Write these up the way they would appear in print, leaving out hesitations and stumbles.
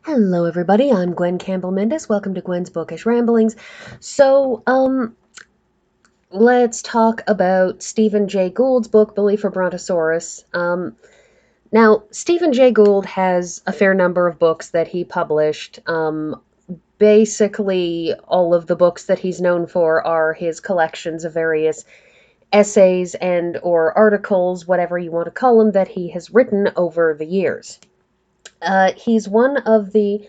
Hello, everybody. I'm Gwen Campbell-Mindes. Welcome to Gwen's Bookish Ramblings. Let's talk about Stephen Jay Gould's book, Bully for Brontosaurus. Now, Stephen Jay Gould has a fair number of books that he published. Basically, all of the books that he's known for are his collections of various essays and or articles, whatever you want to call them, that he has written over the years. He's one of the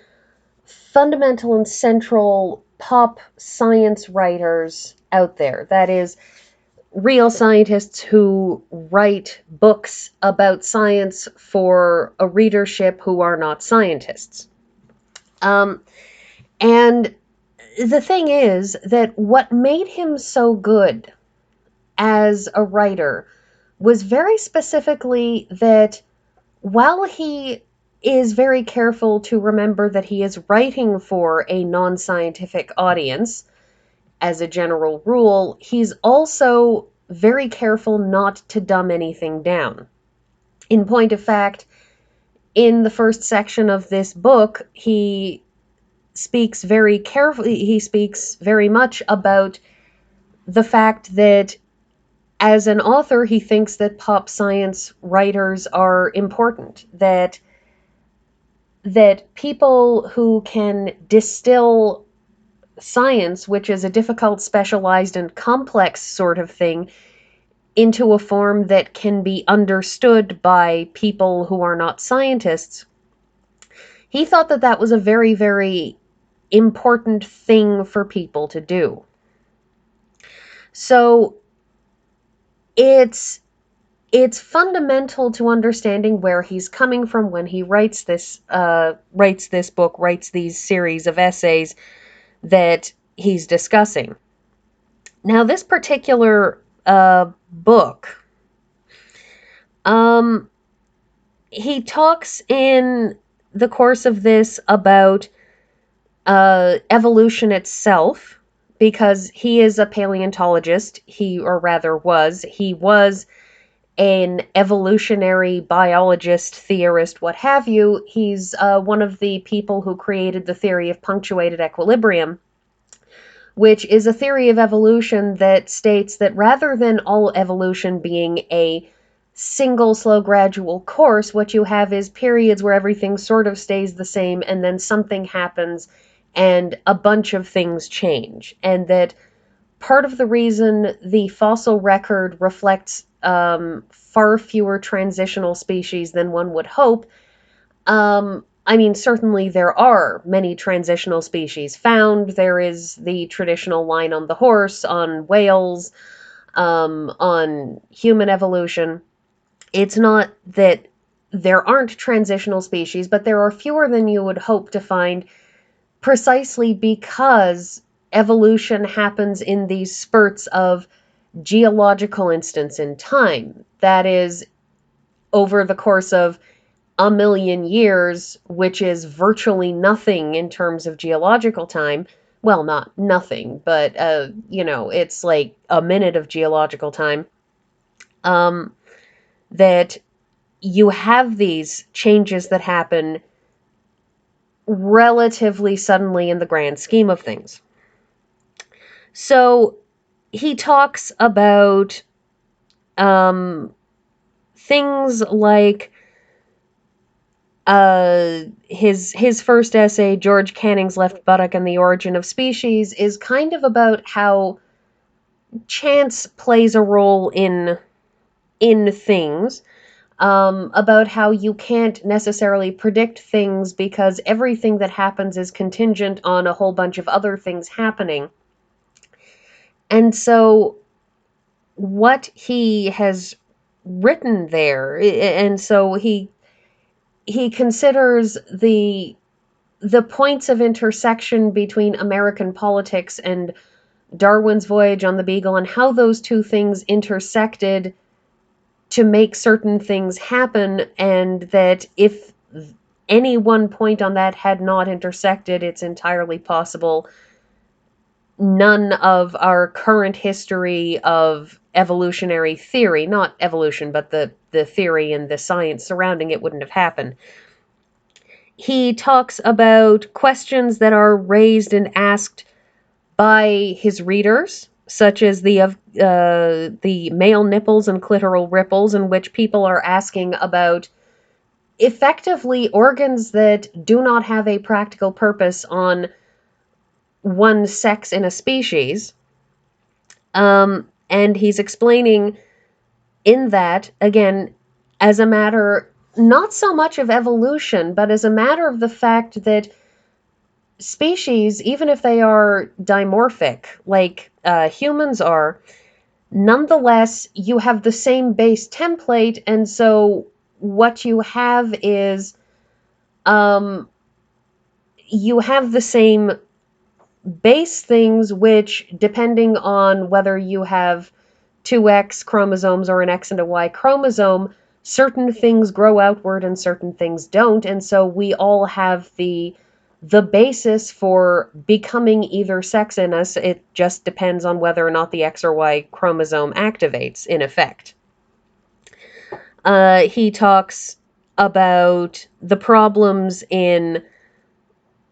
fundamental and central pop science writers out there. That is, real scientists who write books about science for a readership who are not scientists. And the thing is that what made him so good as a writer was very specifically that while he is very careful to remember that he is writing for a non-scientific audience, as a general rule, he's also very careful not to dumb anything down. In point of fact, in the first section of this book, he speaks very much about the fact that as an author, he thinks that pop science writers are important, that people who can distill science, which is a difficult, specialized, and complex sort of thing, into a form that can be understood by people who are not scientists. He thought that that was a very, very important thing for people to do. So it's fundamental to understanding where he's coming from when he writes this book, writes these series of essays that he's discussing. Now, this particular book, he talks in the course of this about evolution itself, because he is a paleontologist. He was an evolutionary biologist, theorist, what have you. He's one of the people who created the theory of punctuated equilibrium, which is a theory of evolution that states that rather than all evolution being a single, slow, gradual course, what you have is periods where everything sort of stays the same, and then something happens and a bunch of things change. And that part of the reason the fossil record reflects far fewer transitional species than one would hope. Certainly there are many transitional species found. There is the traditional line on the horse, on whales, on human evolution. It's not that there aren't transitional species, but there are fewer than you would hope to find, precisely because evolution happens in these spurts of geological instance in time. That is, over the course of a million years, which is virtually nothing in terms of geological time. Well, not nothing, but, it's like a minute of geological time. That you have these changes that happen relatively suddenly in the grand scheme of things. So he talks about things like his first essay, George Canning's Left Buttock and the Origin of Species, is kind of about how chance plays a role in things, about how you can't necessarily predict things because everything that happens is contingent on a whole bunch of other things happening. And so what he has written there, and so he considers the points of intersection between American politics and Darwin's voyage on the Beagle, and how those two things intersected to make certain things happen, and that if any one point on that had not intersected, it's entirely possible none of our current history of evolutionary theory, not evolution, but the theory and the science surrounding it, wouldn't have happened. He talks about questions that are raised and asked by his readers, such as the male nipples and clitoral ripples, in which people are asking about effectively organs that do not have a practical purpose on one sex in a species. And he's explaining in that, again, as a matter not so much of evolution, but as a matter of the fact that species, even if they are dimorphic, like humans are, nonetheless, you have the same base template, and so what you have is you have the same base things, which, depending on whether you have two X chromosomes or an X and a Y chromosome, certain things grow outward and certain things don't, and so we all have the basis for becoming either sex in us. It just depends on whether or not the X or Y chromosome activates, in effect. He talks about the problems in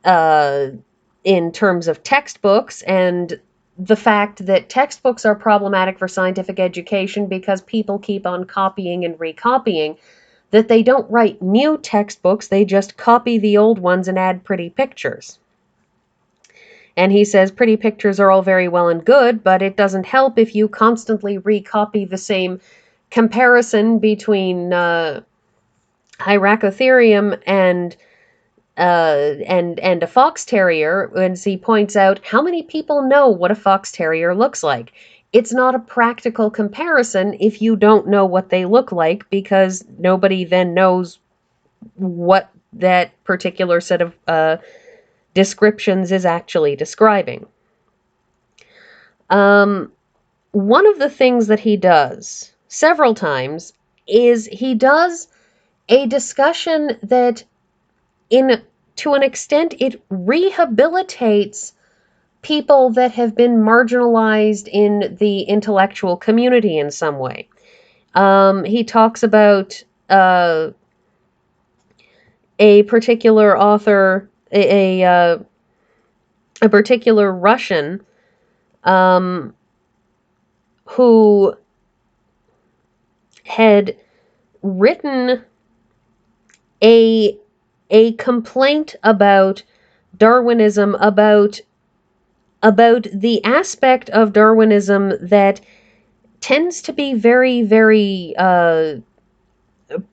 terms of textbooks, and the fact that textbooks are problematic for scientific education because people keep on copying and recopying, that they don't write new textbooks, they just copy the old ones and add pretty pictures. And he says pretty pictures are all very well and good, but it doesn't help if you constantly recopy the same comparison between Hyracotherium and a fox terrier, as he points out, how many people know what a fox terrier looks like? It's not a practical comparison if you don't know what they look like, because nobody then knows what that particular set of descriptions is actually describing. One of the things that he does several times is he does a discussion that, to an extent, it rehabilitates people that have been marginalized in the intellectual community in some way. He talks about a particular author, a particular Russian, who had written a complaint about Darwinism, about the aspect of Darwinism that tends to be very, very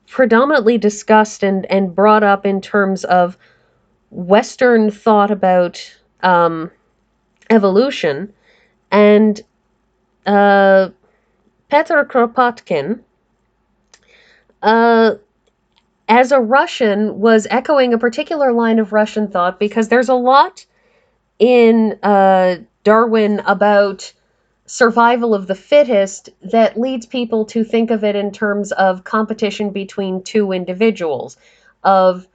predominantly discussed and brought up in terms of Western thought about evolution. And Petr Kropotkin, as a Russian, was echoing a particular line of Russian thought, because there's a lot in Darwin about survival of the fittest that leads people to think of it in terms of competition between two individuals, of,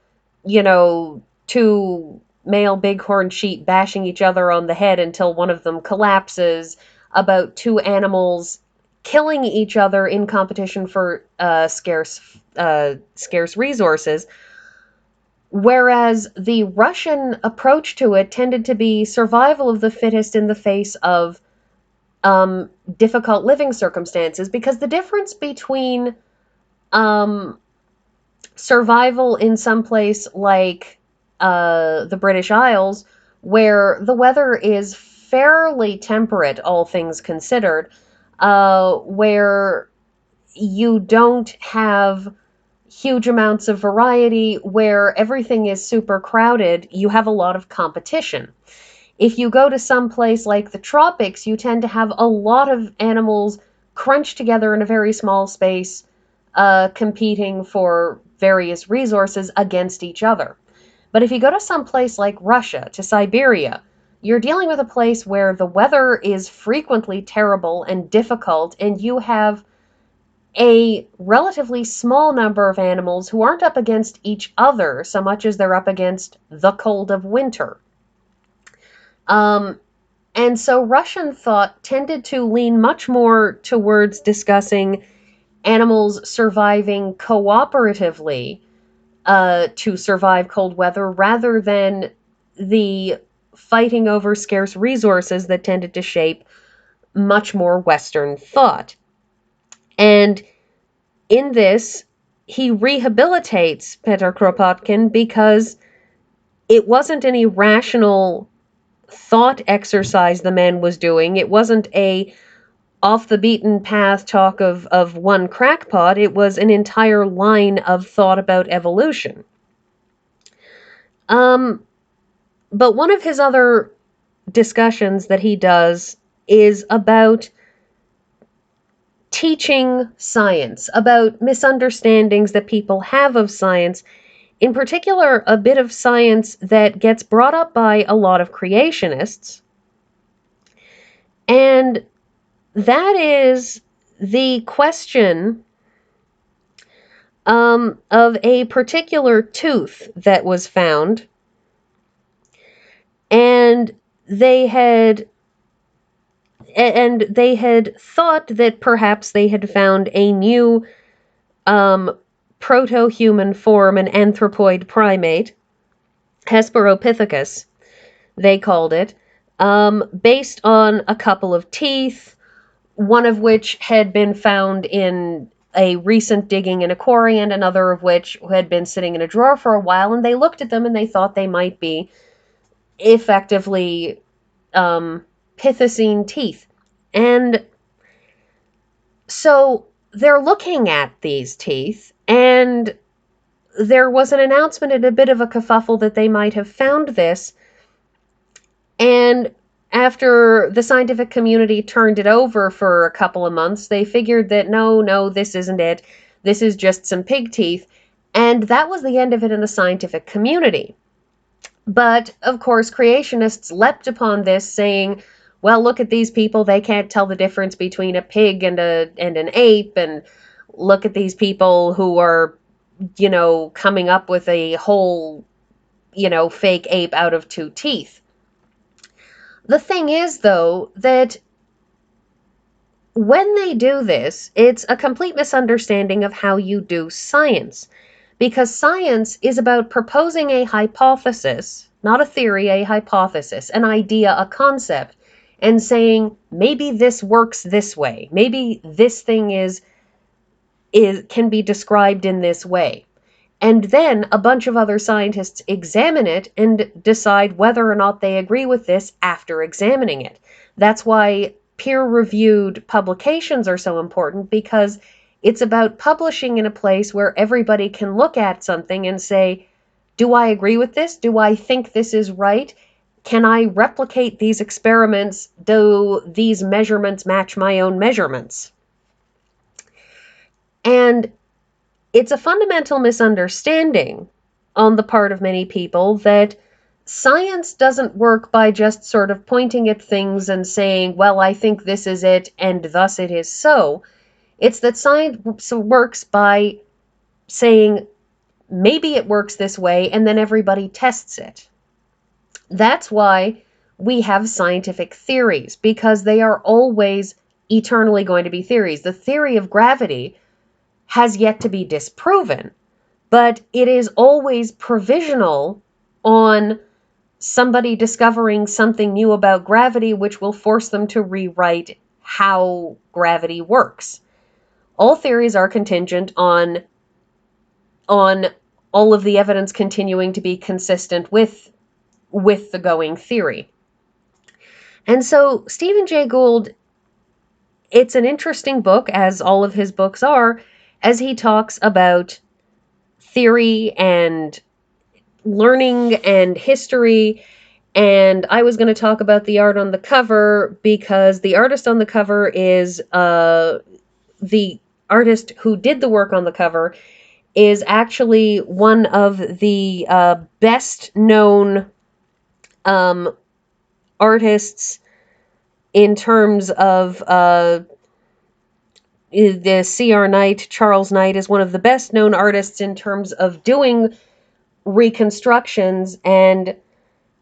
two male bighorn sheep bashing each other on the head until one of them collapses, about two animals killing each other in competition for scarce resources. Whereas the Russian approach to it tended to be survival of the fittest in the face of difficult living circumstances, because the difference between survival in some place like the British Isles, where the weather is fairly temperate, all things considered, where you don't have huge amounts of variety, where everything is super crowded, you have a lot of competition. If you go to some place like the tropics, you tend to have a lot of animals crunched together in a very small space, competing for various resources against each other. But if you go to some place like Russia, to Siberia, you're dealing with a place where the weather is frequently terrible and difficult, and you have a relatively small number of animals who aren't up against each other so much as they're up against the cold of winter. And so Russian thought tended to lean much more towards discussing animals surviving cooperatively to survive cold weather, rather than the fighting over scarce resources that tended to shape much more Western thought. And in this, he rehabilitates Petr Kropotkin because it wasn't an irrational thought exercise the man was doing. It wasn't a off the beaten path talk of one crackpot. It was an entire line of thought about evolution. But one of his other discussions that he does is about teaching science, about misunderstandings that people have of science, in particular, a bit of science that gets brought up by a lot of creationists. And that is the question of a particular tooth that was found. And they had thought that perhaps they had found a new proto-human form, an anthropoid primate, Hesperopithecus, they called it, based on a couple of teeth, one of which had been found in a recent digging in a quarry, and another of which had been sitting in a drawer for a while, and they looked at them and they thought they might be effectively Pithecine teeth. And so they're looking at these teeth, and there was an announcement and a bit of a kerfuffle that they might have found this. And after the scientific community turned it over for a couple of months, they figured that no, this isn't it. This is just some pig teeth. And that was the end of it in the scientific community. But, of course, creationists leapt upon this, saying, well, look at these people, they can't tell the difference between a pig and an ape, and look at these people who are, coming up with a whole, fake ape out of two teeth. The thing is, though, that when they do this, it's a complete misunderstanding of how you do science. Because science is about proposing a hypothesis, not a theory, a hypothesis, an idea, a concept, and saying, maybe this works this way. Maybe this thing can be described in this way. And then a bunch of other scientists examine it and decide whether or not they agree with this after examining it. That's why peer-reviewed publications are so important, because it's about publishing in a place where everybody can look at something and say, do I agree with this? Do I think this is right? Can I replicate these experiments? Do these measurements match my own measurements? And it's a fundamental misunderstanding on the part of many people that science doesn't work by just sort of pointing at things and saying, well, I think this is it, and thus it is so. It's that science works by saying, maybe it works this way, and then everybody tests it. That's why we have scientific theories, because they are always eternally going to be theories. The theory of gravity has yet to be disproven, but it is always provisional on somebody discovering something new about gravity, which will force them to rewrite how gravity works. All theories are contingent on all of the evidence continuing to be consistent with the going theory. And so Stephen Jay Gould, it's an interesting book, as all of his books are, as he talks about theory and learning and history. And I was going to talk about the art on the cover, because the artist on the cover is the artist who did the work on the cover is actually one of the best known artists in terms of the C.R. Knight. Charles Knight is one of the best known artists in terms of doing reconstructions, and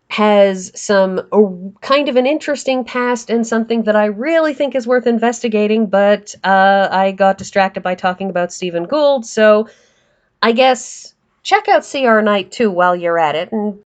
has some kind of an interesting past and something that I really think is worth investigating, but I got distracted by talking about Stephen Gould, so I guess Check out CR Knight too while you're at it, and